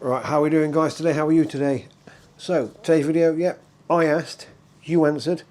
Right, how are we doing guys today? How are you today? So, today's video, I asked, you answered,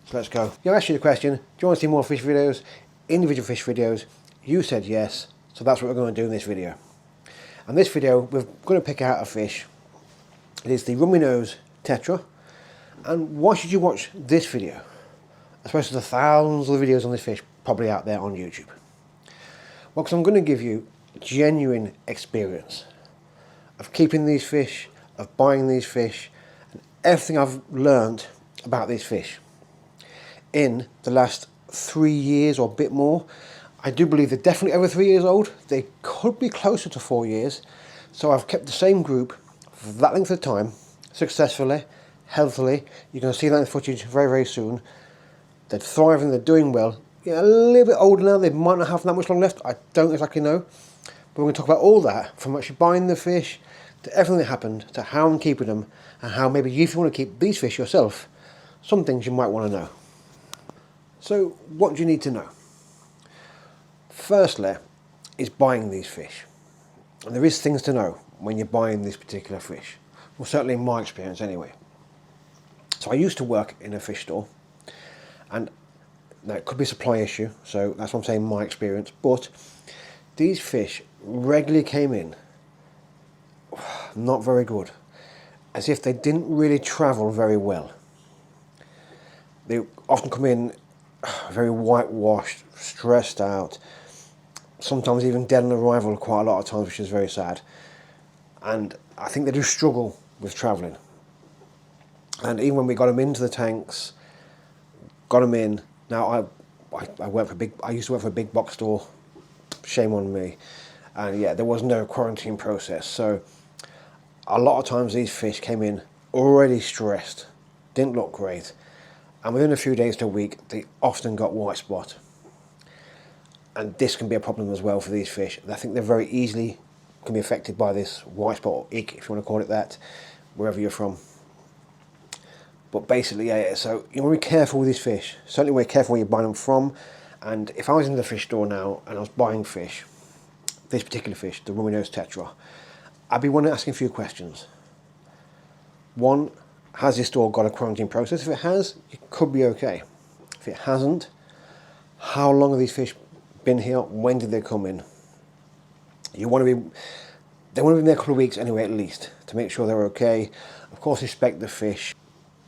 so let's go. I asked you the question, do you want to see more fish videos, individual fish videos? You said yes, so that's what we're going to do in this video. And this video, we're going to pick out a fish. It is the Rummy Nose Tetra. And why should you watch this video? Especially the thousands of videos on this fish probably out there on YouTube. Well, because I'm going to give you genuine experience of keeping these fish, of buying these fish, and everything I've learned about these fish in the last 3 years or a bit more. I do believe they're definitely over 3 years old. They could be closer to 4 years. So I've kept the same group for that length of time, successfully, healthily. You're going to see that in the footage very, very soon. They're thriving, they're doing well. Yeah, a little bit older now, they might not have that much long left. I don't exactly know. But we're going to talk about all that, from actually buying the fish, to everything that happened, to how I'm keeping them, and how maybe if you want to keep these fish yourself, some things you might want to know. So, what do you need to know? Firstly, is buying these fish. And there is things to know when you're buying this particular fish. Well, certainly in my experience anyway. So I used to work in a fish store, and now it could be a supply issue, so that's what I'm saying, my experience, but these fish regularly came in not very good, as if they didn't really travel very well. They often come in very whitewashed, stressed out, sometimes even dead on arrival quite a lot of times, which is very sad. And I think they do struggle with travelling. And even when we got them into the tanks, got them in. Now I used to work for a big box store. Shame on me. And yeah, there was no quarantine process, so a lot of times these fish came in already stressed, didn't look great, and within a few days to a week they often got white spot. And this can be a problem as well for these fish. I think they're very easily can be affected by this white spot, or ick if you want to call it that, wherever you're from. But basically, yeah, so you want to be careful with these fish. Certainly be careful where you're buying them from. And if I was in the fish store now and I was buying fish, this particular fish, the Rummy Nose Tetra, I'd be wanting to ask a few questions. One, has this store got a quarantine process? If it has, it could be okay. If it hasn't, how long have these fish been here? When did they come in? They want to be there a couple of weeks anyway, at least, to make sure they're okay. Of course, inspect the fish.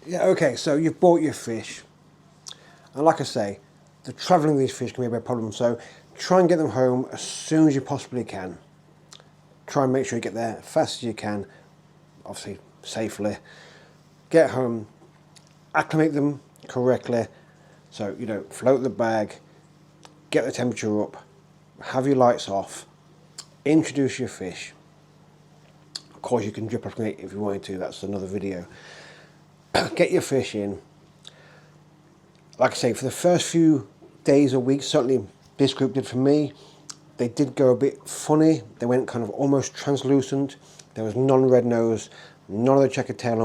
Yeah, okay, so you've bought your fish. And like I say, the travelling of these fish can be a big problem, so try and get them home as soon as you possibly can. Try and make sure you get there as fast as you can, obviously safely. Get home, acclimate them correctly, so float the bag, get the temperature up, have your lights off, introduce your fish. Of course you can drip acclimate if you wanted to, that's another video. Get your fish in. Like I say, for the first few days or weeks, certainly this group did for me, they did go a bit funny. They went kind of almost translucent. There was non-red nose, none of the checkered tail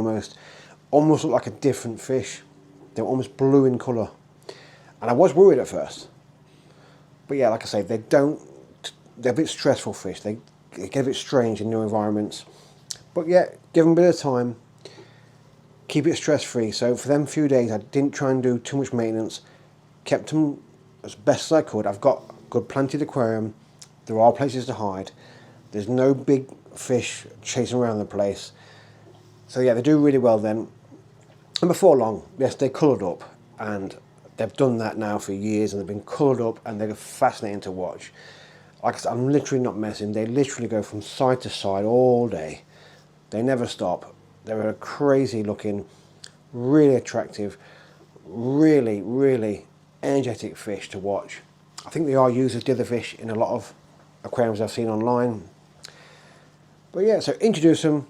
almost looked like a different fish. They were almost blue in colour. And I was worried at first. But yeah, like I say, they're a bit stressful fish. They get a bit strange in new environments. But yeah, give them a bit of time. Keep it stress-free. So for them few days, I didn't try and do too much maintenance. Kept them as best as I could. I've got a good planted aquarium. There are places to hide. There's no big fish chasing around the place. So yeah, they do really well then. And before long, yes, they coloured up. And they've done that now for years, and they've been coloured up, and they're fascinating to watch. Like I said, I'm literally not messing. They literally go from side to side all day. They never stop. They're a crazy looking, really attractive, really, really energetic fish to watch. I think they are used as dither fish in a lot of aquariums I've seen online. But yeah, so introduce them,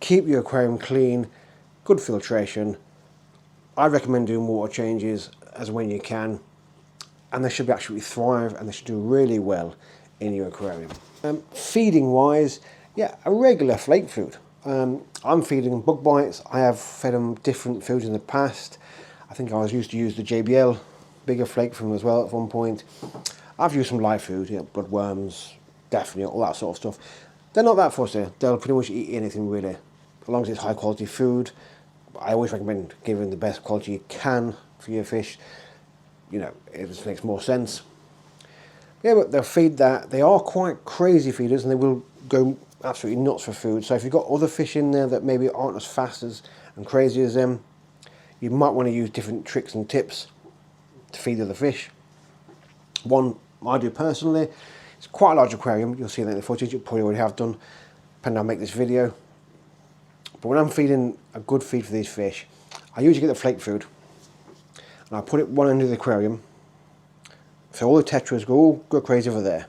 keep your aquarium clean, good filtration. I recommend doing water changes as when you can, and they should actually thrive, and they should do really well in your aquarium. Feeding wise, yeah, a regular flake food. I'm feeding them bug bites. I have fed them different foods in the past. I think I was used to use the JBL bigger flake from them as well at one point. I've used some live food, bloodworms, definitely, all that sort of stuff. They're not that fussy. They'll pretty much eat anything really, as long as it's high quality food. I always recommend giving the best quality you can for your fish. You know, it just makes more sense. Yeah, but they'll feed that. They are quite crazy feeders, and they will go absolutely nuts for food. So if you've got other fish in there that maybe aren't as fast as and crazy as them, you might want to use different tricks and tips to feed other fish. One I do personally, it's quite a large aquarium. You'll see that in the footage. You probably already have done, depending on how I make this video. But when I'm feeding a good feed for these fish, I usually get the flake food, and I put it one end of the aquarium, so all the tetras go crazy over there.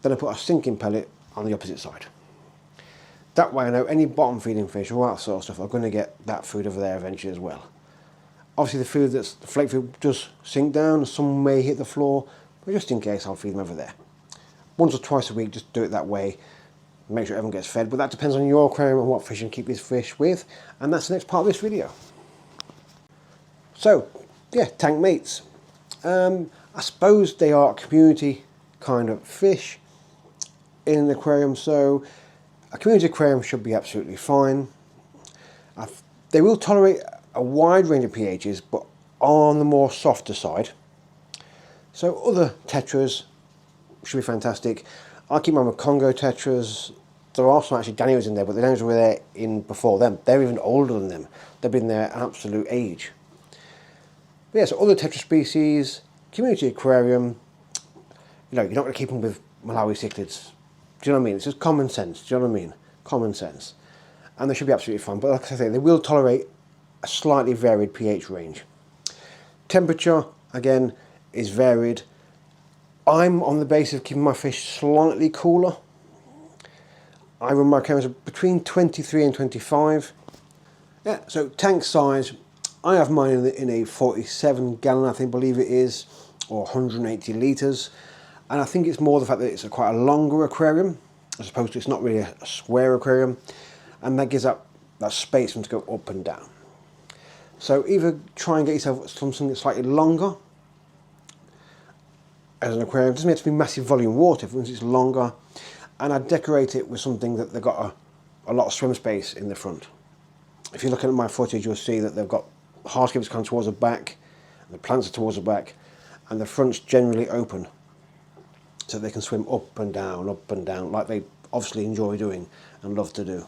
Then I put a sinking pellet on the opposite side. That way I know any bottom feeding fish, all that sort of stuff, are going to get that food over there eventually as well. Obviously the flake food does sink down, some may hit the floor, but just in case I'll feed them over there. Once or twice a week, just do it that way, make sure everyone gets fed, but that depends on your aquarium and what fish you keep these fish with, and that's the next part of this video. So, yeah, tank mates. I suppose they are a community kind of fish in an aquarium, so a community aquarium should be absolutely fine. They will tolerate a wide range of pHs, but on the more softer side. So other tetras should be fantastic. I keep mine with Congo tetras. There are some actually Daniels in there, but the Daniels were there in before them. They're even older than them. They've been there an absolute age. But yeah, so other tetra species, community aquarium. You know, you're not going to keep them with Malawi cichlids. Do you know what I mean? It's just common sense. Do you know what I mean? Common sense. And they should be absolutely fine. But like I say, they will tolerate a slightly varied pH range. Temperature, again, is varied. I'm on the basis of keeping my fish slightly cooler. I run my aquariums between 23 and 25. Yeah, so tank size, I have mine in a 47 gallon, I believe it is, or 180 litres. And I think it's more the fact that it's quite a longer aquarium, as opposed to it's not really a square aquarium. And that gives that space for them to go up and down. So either try and get yourself something that's slightly longer as an aquarium. It doesn't have to be massive volume water, for instance, it's longer. And I decorate it with something that they've got a lot of swim space in the front. If you're looking at my footage, you'll see that they've got hardscapes kind of towards the back, and the plants are towards the back, and the front's generally open, so they can swim up and down, like they obviously enjoy doing and love to do.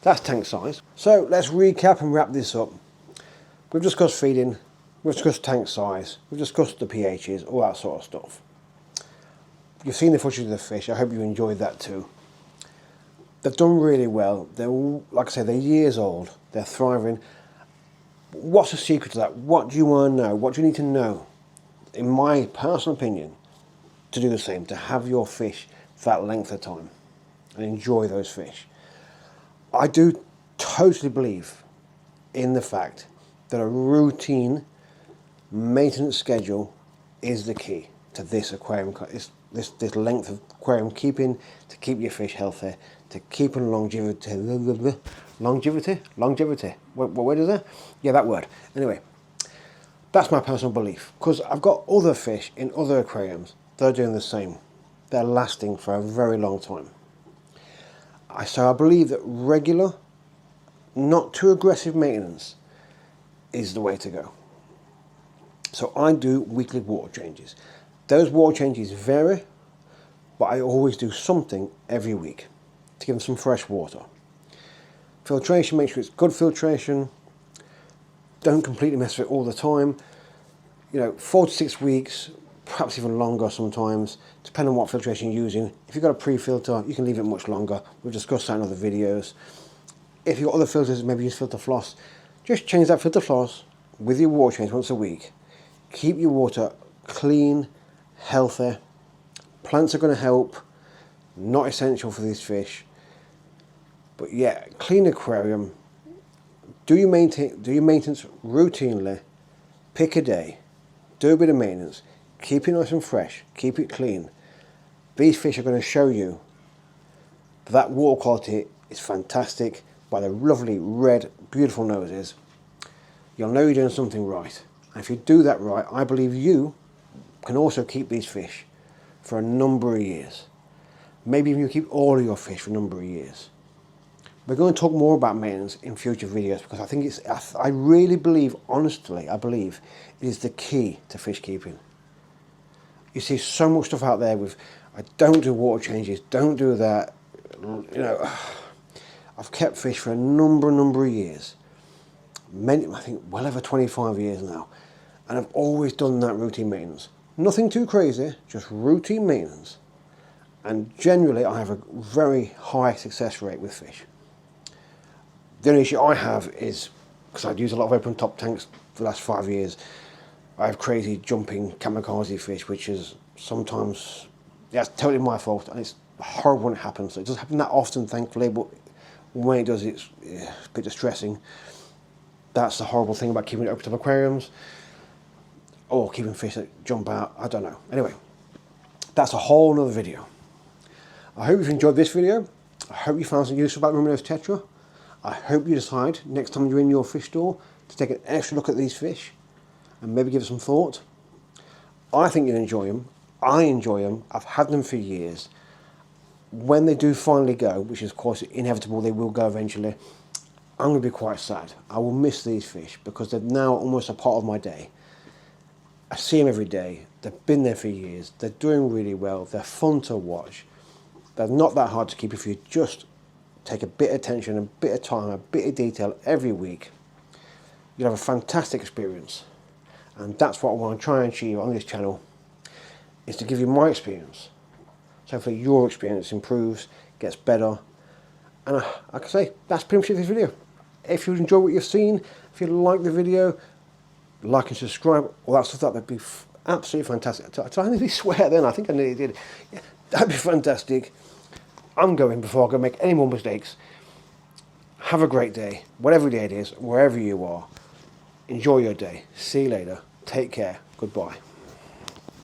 That's tank size. So let's recap and wrap this up. We've discussed feeding, we've discussed tank size, we've discussed the pHs, all that sort of stuff. You've seen the footage of the fish, I hope you enjoyed that too. They've done really well. They're, like I say, they're years old, they're thriving. What's the secret to that? What do you want to know? What do you need to know, in my personal opinion, to do the same, to have your fish for that length of time and enjoy those fish? I do totally believe in the fact that a routine maintenance schedule is the key to this aquarium, this length of aquarium keeping, to keep your fish healthy, to keep in longevity. What word is that? Yeah, that word. Anyway, that's my personal belief, because I've got other fish in other aquariums that are doing the same. They're lasting for a very long time. So I believe that regular, not too aggressive maintenance is the way to go. So I do weekly water changes. Those water changes vary, but I always do something every week to give them some fresh water. Filtration, make sure it's good filtration. Don't completely mess with it all the time. You know, 4 to 6 weeks, perhaps even longer sometimes, depending on what filtration you're using. If you've got a pre-filter, you can leave it much longer. We've discussed that in other videos. If you've got other filters, maybe use filter floss. Just change that filter floss with your water change once a week. Keep your water clean, healthy. Plants are going to help. Not essential for these fish. But yeah, clean aquarium. Do your maintenance routinely. Pick a day. Do a bit of maintenance. Keep it nice and fresh. Keep it clean. These fish are going to show you that water quality is fantastic by the lovely red, beautiful noses. You'll know you're doing something right. And if you do that right, I believe you can also keep these fish for a number of years. Maybe even you keep all of your fish for a number of years. We're going to talk more about maintenance in future videos because I think I really believe, honestly, I believe it is the key to fish keeping. You see so much stuff out there with, I don't do water changes, don't do that. You know, I've kept fish for a number of years. Many, I think well over 25 years now. And I've always done that routine maintenance. Nothing too crazy, just routine maintenance. And generally I have a very high success rate with fish. The only issue I have is, because I've used a lot of open top tanks for the last 5 years, I have crazy jumping kamikaze fish, which is sometimes, yeah, it's totally my fault, and it's horrible when it happens. It doesn't happen that often, thankfully, but when it does, it's a bit distressing. That's the horrible thing about keeping open top aquariums, or keeping fish that jump out, I don't know. Anyway, that's a whole other video. I hope you've enjoyed this video. I hope you found some use about Rummy Nose Tetra. I hope you decide next time you're in your fish store to take an extra look at these fish and maybe give it some thought. I think you'll enjoy them. I enjoy them. I've had them for years. When they do finally go, which is of course inevitable, they will go eventually, I'm going to be quite sad. I will miss these fish because they're now almost a part of my day. I see them every day. They've been there for years. They're doing really well. They're fun to watch. They're not that hard to keep if you just take a bit of attention, a bit of time, a bit of detail every week. You'll have a fantastic experience. And that's what I want to try and achieve on this channel, is to give you my experience. So hopefully your experience improves, gets better. And like I say, that's pretty much it for this video. If you enjoy what you've seen, if you like the video, like and subscribe, all that stuff, that'd be absolutely fantastic. Did I nearly swear then? I think I nearly did. Yeah, that'd be fantastic. I'm going before I go make any more mistakes. Have a great day, whatever day it is, wherever you are. Enjoy your day. See you later. Take care. Goodbye.